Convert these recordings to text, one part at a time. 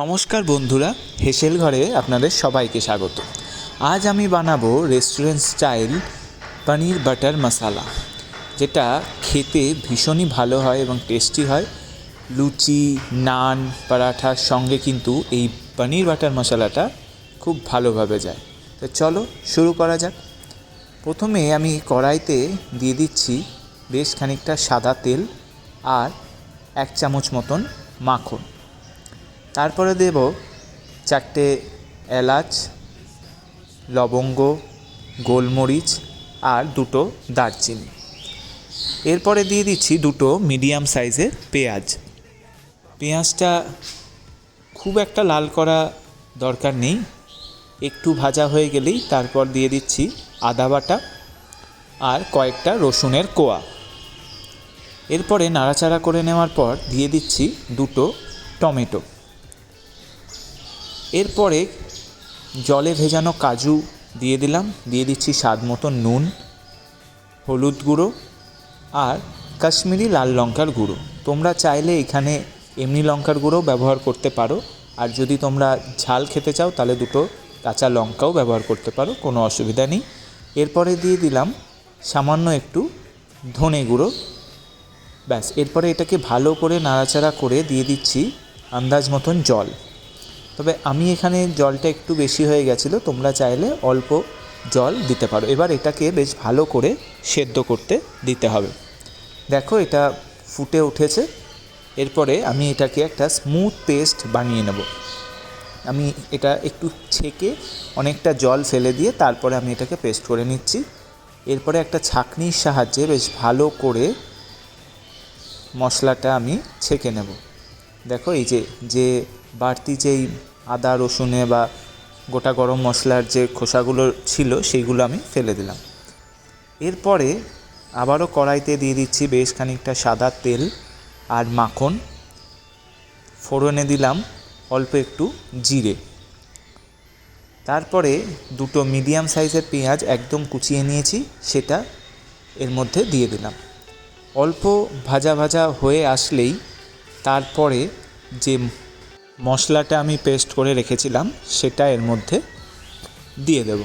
নমস্কার বন্ধুরা, হেসেল ঘরে আপনাদের সবাইকে স্বাগত। আজ আমি বানাবো রেস্টুরেন্ট স্টাইল পনির বাটার মশালা, যেটা খেতে ভীষণই ভালো হয় এবং টেস্টি হয়। লুচি, নান, পরাঠার সঙ্গে কিন্তু এই পনির বাটার মশলাটা খুব ভালোভাবে যায়। তো চলো শুরু করা যাক। প্রথমে আমি কড়াইতে দিয়ে দিচ্ছি বেশ খানিকটা সাদা তেল আর 1 চামচ মতন মাখন। তারপরে দেব 4টে এলাচ, লবঙ্গ, গোলমরিচ আর 2টো দারচিনি। এরপরে দিয়ে দিচ্ছি 2টো মিডিয়াম সাইজের পেঁয়াজ। পেঁয়াজটা খুব একটা লাল করা দরকার নেই, একটু ভাজা হয়ে গেলেই তারপর দিয়ে দিচ্ছি আদা বাটা আর কয়েকটা রসুনের কোয়া। এরপরে নাড়াচাড়া করে নেওয়ার পর দিয়ে দিচ্ছি 2টো টমেটো। এরপরে জলে ভেজানো কাজু দিয়ে দিলাম, দিয়ে দিচ্ছি স্বাদ মতো নুন, হলুদ গুঁড়ো আর কাশ্মীরি লাল লঙ্কার গুঁড়ো। তোমরা চাইলে এখানে এমনি লঙ্কার গুঁড়োও ব্যবহার করতে পারো, আর যদি তোমরা ঝাল খেতে চাও তাহলে 2টো কাঁচা লঙ্কাও ব্যবহার করতে পারো, কোনো অসুবিধা নেই। এরপরে দিয়ে দিলাম সামান্য একটু ধনে গুঁড়ো। ব্যাস, এরপরে এটাকে ভালো করে নাড়াচাড়া করে দিয়ে দিচ্ছি আন্দাজ মতন জল। তবে আমি এখানে জলটা একটু বেশি হয়ে গেছিলো, তোমরা চাইলে অল্প জল দিতে পারো। এবার এটাকে বেশ ভালো করে সেদ্ধ করতে দিতে হবে। দেখো এটা ফুটে উঠেছে। এরপরে আমি এটাকে একটা স্মুথ পেস্ট বানিয়ে নেব। আমি এটা একটু ছেঁকে অনেকটা জল ফেলে দিয়ে তারপরে আমি এটাকে পেস্ট করে নিচ্ছি। এরপরে একটা ছাঁকনির সাহায্যে বেশ ভালো করে মশলাটা আমি ছেঁকে নেব। দেখো এই যে বাড়তি যেই আদা রসুনে বা গোটা গরম মশলার যে খোসাগুলো ছিল সেইগুলো আমি ফেলে দিলাম। এরপরে আবারও কড়াইতে দিয়ে দিচ্ছি বেশ খানিকটা সাদা তেল আর মাখন। ফোড়নে দিলাম অল্প একটু জিরে। তারপরে 2টো মিডিয়াম সাইজের পেঁয়াজ একদম কুচিয়ে নিয়েছি, সেটা এর মধ্যে দিয়ে দিলাম। অল্প ভাজা ভাজা হয়ে আসলেই তারপরে যে মশলাটা আমি পেস্ট করে রেখেছিলাম সেটা এর মধ্যে দিয়ে দেব।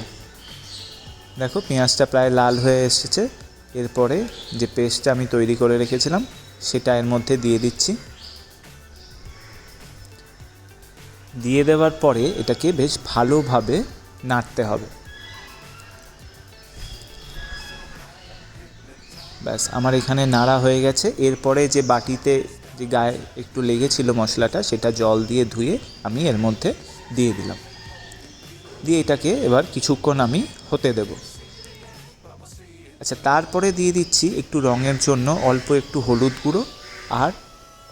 দেখো পেঁয়াজটা প্রায় লাল হয়ে এসেছে। এরপরে যে পেস্টটা আমি তৈরি করে রেখেছিলাম সেটা এর মধ্যে দিয়ে দিচ্ছি। দিয়ে দেওয়ার পরে এটাকে বেশ ভালোভাবে নাড়তে হবে। ব্যাস, আমার এখানে নাড়া হয়ে গেছে। এরপরে যে বাটিতে যে গায়ে একটু লেগেছিল মশলাটা, সেটা জল দিয়ে ধুয়ে আমি এর মধ্যে দিয়ে দিলাম। দিয়ে এটাকে এবার কিছুক্ষণ আমি হতে দেব। আচ্ছা, তারপরে দিয়ে দিচ্ছি একটু রঙের জন্য অল্প একটু হলুদ গুঁড়ো আর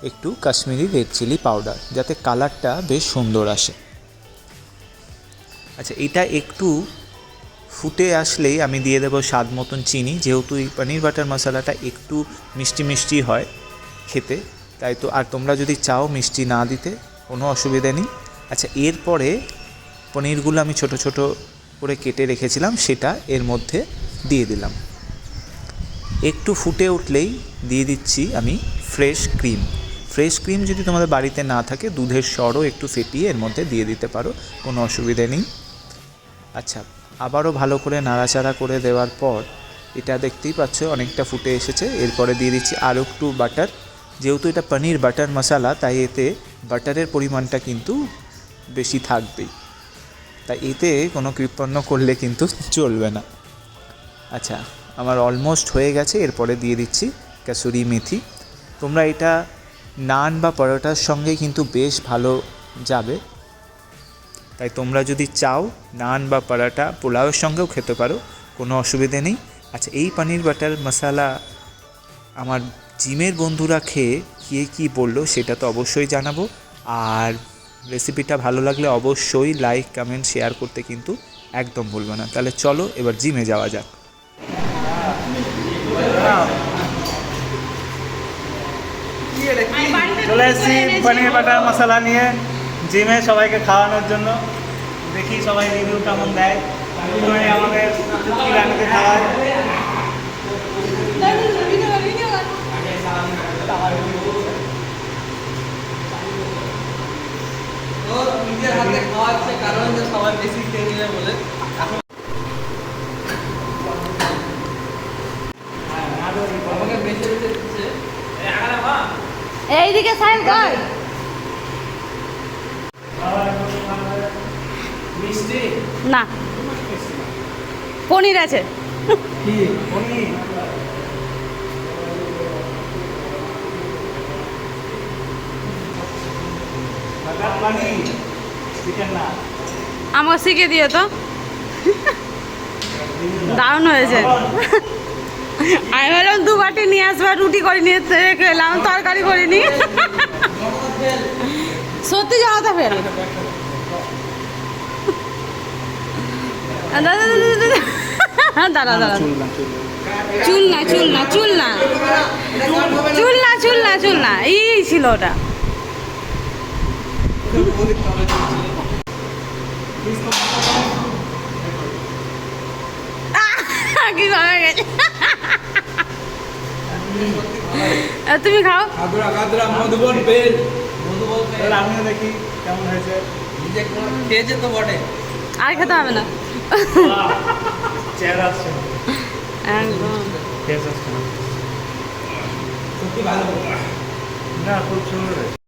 একটু কাশ্মীরি রেড চিলি পাউডার, যাতে কালারটা বেশ সুন্দর আসে। আচ্ছা, এটা একটু ফুটে আসলেই আমি দিয়ে দেবো স্বাদ মতন চিনি, যেহেতু এই পনির বাটার মশলাটা একটু মিষ্টি মিষ্টি হয় খেতে, তাই তো। আর তোমরা যদি চাও মিষ্টি না দিতে, কোনো অসুবিধা নেই। আচ্ছা, এরপরে পনিরগুলো আমি ছোট ছোট করে কেটে রেখেছিলাম সেটা এর মধ্যে দিয়ে দিলাম। একটু ফুটে উঠলেই দিয়ে দিচ্ছি আমি ফ্রেশ ক্রিম। ফ্রেশ ক্রিম যদি তোমাদের বাড়িতে না থাকে, দুধের সরও একটু ফেটিয়ে এর মধ্যে দিয়ে দিতে পারো, কোনো অসুবিধে নেই। আচ্ছা, আবারও ভালো করে নাড়াচাড়া করে দেওয়ার পর এটা দেখতেই পাচ্ছ অনেকটা ফুটে এসেছে। এরপরে দিয়ে দিচ্ছি আর একটু বাটার। যেহেতু এটা পনির বাটার মশলা, তাই এতে বাটারের পরিমাণটা কিন্তু বেশি থাকবেই, তাই এতে কোনো কৃপণ করলে কিন্তু চলবে না। আচ্ছা, আমার অলমোস্ট হয়ে গেছে। এরপরে দিয়ে দিচ্ছি কাসুরি মেথি। তোমরা এটা নান বা পরোটার সঙ্গে কিন্তু বেশ ভালো যাবে, তাই তোমরা যদি চাও নান বা পরোটা পোলাওয়ের সঙ্গেও খেতে পারো, কোনো অসুবিধে নেই। আচ্ছা, এই পনির বাটার মশলা আমার জিমের বন্ধুরা খেয়ে কে কী বললো সেটা তো অবশ্যই জানাবো। আর রেসিপিটা ভালো লাগলে অবশ্যই লাইক কমেন্ট শেয়ার করতে কিন্তু একদম ভুলবে না। তাহলে চলো এবার জিমে যাওয়া যাক। চলে এসেছি পনির বাটার মশলা নিয়ে জিমে সবাইকে খাওয়ানোর জন্য। দেখি সবাই রিভিউ কেমন দেয়। আমাদের রান্নাতে খাওয়ায়। ও খাওয়াচ্ছে কারণ যে সবাই বেশি খেয়ে নিলে বলে এখন আমাকে বেছে বেছে দিচ্ছে এইদিকে সাইড কর। মিষ্টি না, পনির আছে। কি পনির বাটার পনির চিকেন না আমাকে শিখে দিও তো, দারুণ হয়েছে। আমি ভাবলাম 2 বাটি নিয়ে আসবে, রুটি করে নিয়ে রেখে এলাম, তরকারি করিনি। সত্যি জনতা ফেল। দাঁড়া দাঁড়া, চুল না চুল না চুল না চুল না চুল না চুল না, এই ছিল ওটা। কি ভালো গেছে। তুমি খাও। কাদরা কাদরা মধুবন বেল মধুবন তাহলে আমিও দেখি কেমন হয়েছে। নিজে খেয়েছে তো বটে। আর খেতে হবে না। চেহারা আসছে না, একদম। টেস্ট আসছে না। সত্যি ভালো না খুব সুন্দর হয়েছে।